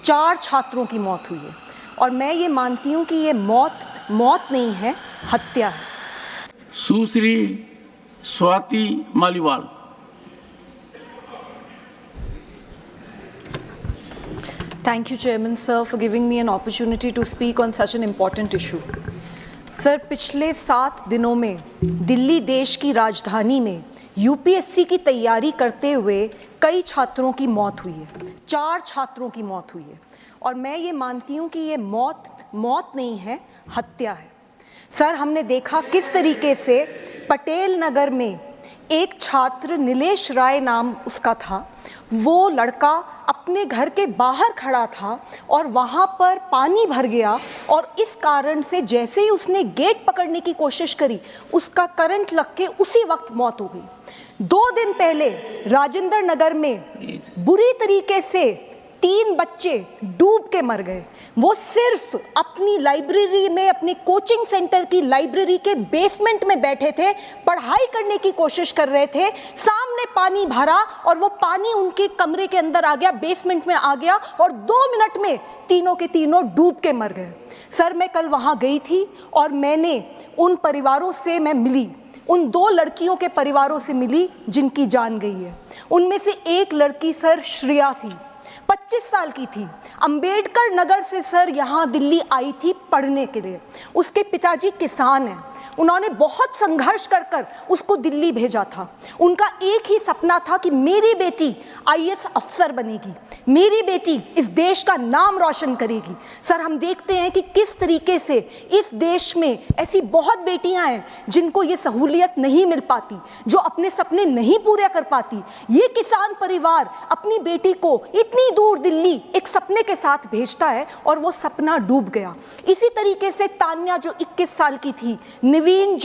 4 छात्रों की मौत हुई है और मैं ये मानती हूँ कि ये मौत नहीं है, हत्या है। Sushri Swati Maliwal. Thank you, Chairman Sir, for giving me an opportunity to speak on such an important issue. Sir, पिछले 7 दिनों में दिल्ली देश की राजधानी में यूपीएससी की तैयारी करते हुए कई छात्रों की मौत हुई है। 4 छात्रों की मौत हुई है और मैं ये मानती हूँ कि ये मौत नहीं है, हत्या है। सर, हमने देखा किस तरीके से पटेल नगर में एक छात्र, नीलेश राय नाम उसका था, वो लड़का अपने घर के बाहर खड़ा था और वहाँ पर पानी भर गया और इस कारण से जैसे ही उसने गेट पकड़ने की कोशिश करी, उसका करंट लग के उसी वक्त मौत हो गई। 2 दिन पहले राजेंद्र नगर में बुरी तरीके से 3 बच्चे डूब के मर गए। वो सिर्फ अपनी लाइब्रेरी में, अपने कोचिंग सेंटर की लाइब्रेरी के बेसमेंट में बैठे थे, पढ़ाई करने की कोशिश कर रहे थे, सामने पानी भरा और वो पानी उनके कमरे के अंदर आ गया, बेसमेंट में आ गया और 2 मिनट में तीनों के तीनों डूब के मर गए। सर, मैं कल वहाँ गई थी और मैंने उन परिवारों से मिली, उन 2 लड़कियों के परिवारों से मिली जिनकी जान गई है। उनमें से एक लड़की सर श्रेया थी, 25 साल की थी, अंबेडकर नगर से सर यहाँ दिल्ली आई थी पढ़ने के लिए। उसके पिताजी किसान हैं, उन्होंने बहुत संघर्ष कर उसको दिल्ली भेजा था। उनका एक ही सपना था कि मेरी बेटी आईएएस अफसर बनेगी, मेरी बेटी इस देश का नाम रोशन करेगी। सर, हम देखते हैं कि किस तरीके से इस देश में ऐसी बहुत बेटियां हैं जिनको ये सहूलियत नहीं मिल पाती, जो अपने सपने नहीं पूरे कर पाती। ये किसान परिवार अपनी बेटी को इतनी दूर दिल्ली एक सपने के साथ भेजता है और वो सपना डूब गया। इसी तरीके से तान्या जो 21 साल की थी, नवीन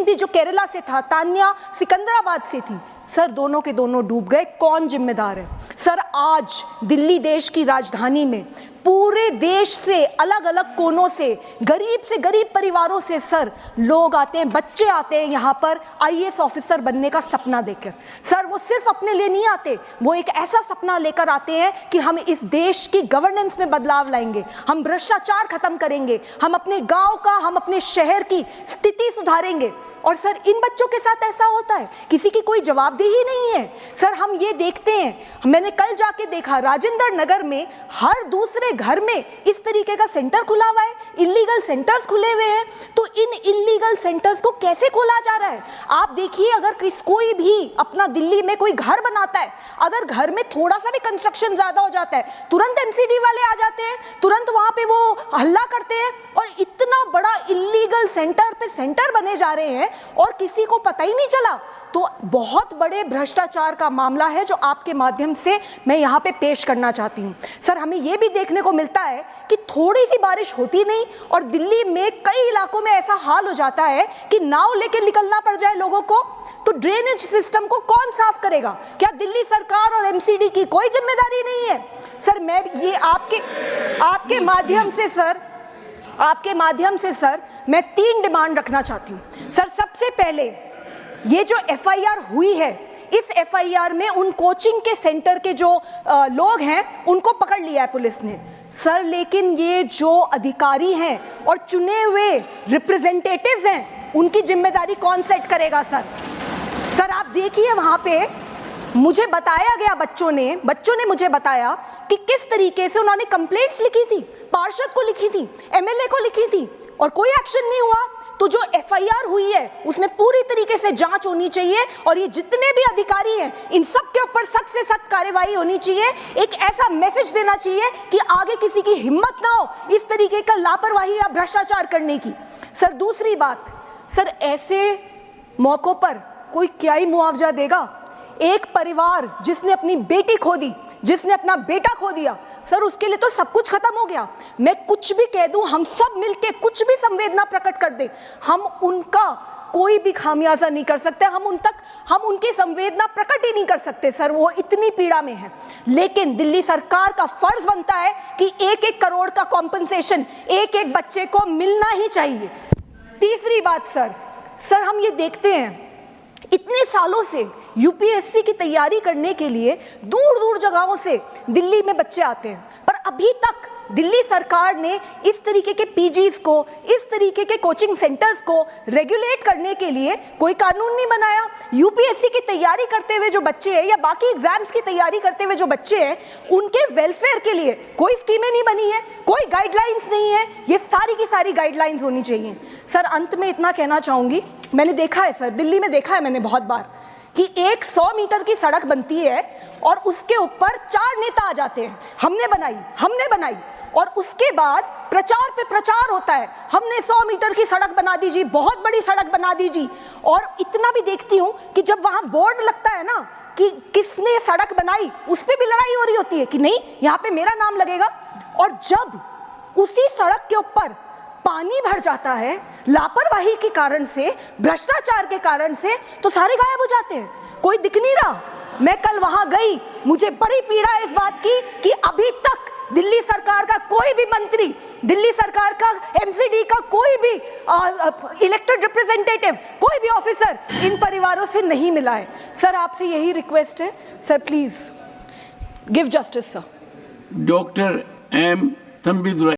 भी जो केरला से था, तान्या सिकंदराबाद से थी। सर, दोनों के दोनों डूब गए। कौन जिम्मेदार है? सर, आज दिल्ली देश की राजधानी में पूरे देश से, अलग अलग कोनों से, गरीब परिवारों से सर लोग आते हैं, बच्चे आते हैं यहाँ पर आईएएस ऑफिसर बनने का सपना देकर। सर, वो सिर्फ अपने लिए नहीं आते, वो एक ऐसा सपना लेकर आते हैं कि हम इस देश की गवर्नेंस में बदलाव लाएंगे, हम भ्रष्टाचार खत्म करेंगे, हम अपने गांव का, हम अपने शहर की स्थिति सुधारेंगे। और सर, इन बच्चों के साथ ऐसा होता है, किसी की कोई जवाबदेही नहीं है। सर, हम ये देखते हैं, मैंने कल जाके देखा राजेंद्र नगर में हर दूसरे घर में इस तरीके का सेंटर खुला हुआ है, इलीगल सेंटर्स खुले हुए हैं। तो इन इलीगल सेंटर्स को कैसे खोला जा रहा है? आप देखिए, अगर कोई भी अपना दिल्ली में कोई घर बनाता है, अगर घर में थोड़ा सा भी कंस्ट्रक्शन ज्यादा हो जाता है, तुरंत एमसीडी वाले आ जाते हैं, तुरंत वहां पे वो हल्ला करते हैं और इतना बड़ा इलीगल सेंटर पे सेंटर बने जा रहे हैं और किसी को पता ही नहीं चला। तो बहुत बड़े भ्रष्टाचार का मामला है जो आपके माध्यम से मैं यहाँ पे पेश करना चाहती हूँ। सर, हमें ये भी देखने को मिलता है कि थोड़ी सी बारिश होती नहीं और दिल्ली में कई इलाकों में ऐसा हाल हो जाता है कि नाव लेके निकलना पड़ जाए लोगों को। तो ड्रेनेज सिस्टम को कौन साफ करेगा? क्या दिल्ली सरकार और एमसीडी की कोई जिम्मेदारी नहीं है? सर, मैं ये आपके माध्यम से सर मैं 3 डिमांड रखना चाहती हूँ। सर, सबसे पहले ये जो एफआईआर हुई है, इस एफआईआर में उन कोचिंग के सेंटर के जो लोग हैं उनको पकड़ लिया है पुलिस ने सर, लेकिन ये जो अधिकारी हैं और चुने हुए रिप्रेजेंटेटिव्स हैं, उनकी जिम्मेदारी कौन सेट करेगा? सर, आप देखिए, वहाँ पे मुझे बताया गया, बच्चों ने मुझे बताया कि किस तरीके से उन्होंने कंप्लेंट्स लिखी थी, पार्षद को लिखी थी, एमएलए को लिखी थी और कोई एक्शन नहीं हुआ। तो जो एफआईआर हुई है उसमें पूरी तरीके से जांच होनी चाहिए और ये जितने भी अधिकारी हैं इन सब के ऊपर सख्त से सख्त कार्रवाई होनी चाहिए। एक ऐसा मैसेज देना चाहिए कि आगे किसी की हिम्मत ना हो इस तरीके का लापरवाही या भ्रष्टाचार करने की। सर, दूसरी बात, सर, ऐसे मौकों पर कोई क्या ही मुआवजा देगा? एक परिवार जिसने अपनी बेटी खो दी, जिसने अपना बेटा खो दिया, सर, उसके लिए तो सब कुछ खत्म हो गया। मैं कुछ भी कह दूं, हम सब मिलके कुछ भी संवेदना प्रकट कर दें, हम उनका कोई भी खामियाजा नहीं कर सकते, हम उनकी संवेदना प्रकट ही नहीं कर सकते सर, वो इतनी पीड़ा में है। लेकिन दिल्ली सरकार का फर्ज बनता है कि 1-1 करोड़ का कॉम्पनसेशन एक बच्चे को मिलना ही चाहिए। तीसरी बात सर, हम ये देखते हैं इतने सालों से यूपीएससी की तैयारी करने के लिए दूर दूर जगहों से दिल्ली में बच्चे आते हैं, पर अभी तक दिल्ली सरकार ने इस तरीके के पीजीज को, इस तरीके के कोचिंग सेंटर्स को रेगुलेट करने के लिए कोई कानून नहीं बनाया। यूपीएससी की तैयारी करते हुए जो बच्चे हैं या बाकी एग्जाम्स की तैयारी करते हुए जो बच्चे हैं, उनके वेलफेयर के लिए कोई स्कीमें नहीं बनी है, कोई गाइडलाइंस नहीं है। ये सारी की सारी गाइडलाइंस होनी चाहिए। सर, अंत में इतना कहना चाहूंगी, मैंने देखा है सर, दिल्ली में देखा है मैंने बहुत बार कि एक 100 मीटर की सड़क बनती है और उसके ऊपर 4 नेता आ जाते हैं, हमने बनाई, और उसके बाद प्रचार पे प्रचार होता है, हमने 100 मीटर की सड़क बना दीजिए, बहुत बड़ी सड़क बना दीजिए। और इतना भी देखती हूँ कि जब वहां बोर्ड लगता है ना कि किसने सड़क बनाई, उस पर भी लड़ाई हो रही होती है कि नहीं यहाँ पे मेरा नाम लगेगा। और जब उसी सड़क के ऊपर पानी भर जाता है लापरवाही के कारण से, भ्रष्टाचार के कारण से, तो सारे गायब हो जाते हैं, कोई दिख नहीं रहा। मैं कल वहां गई, मुझे बड़ी पीड़ा है इस बात की कि अभी तक दिल्ली सरकार का कोई भी मंत्री, दिल्ली सरकार का एमसीडी का कोई भी इलेक्टेड रिप्रेजेंटेटिव, कोई भी ऑफिसर इन परिवारों से नहीं मिला है। सर, आपसे यही रिक्वेस्ट है, sir please give justice sir. Doctor M Thambidurai.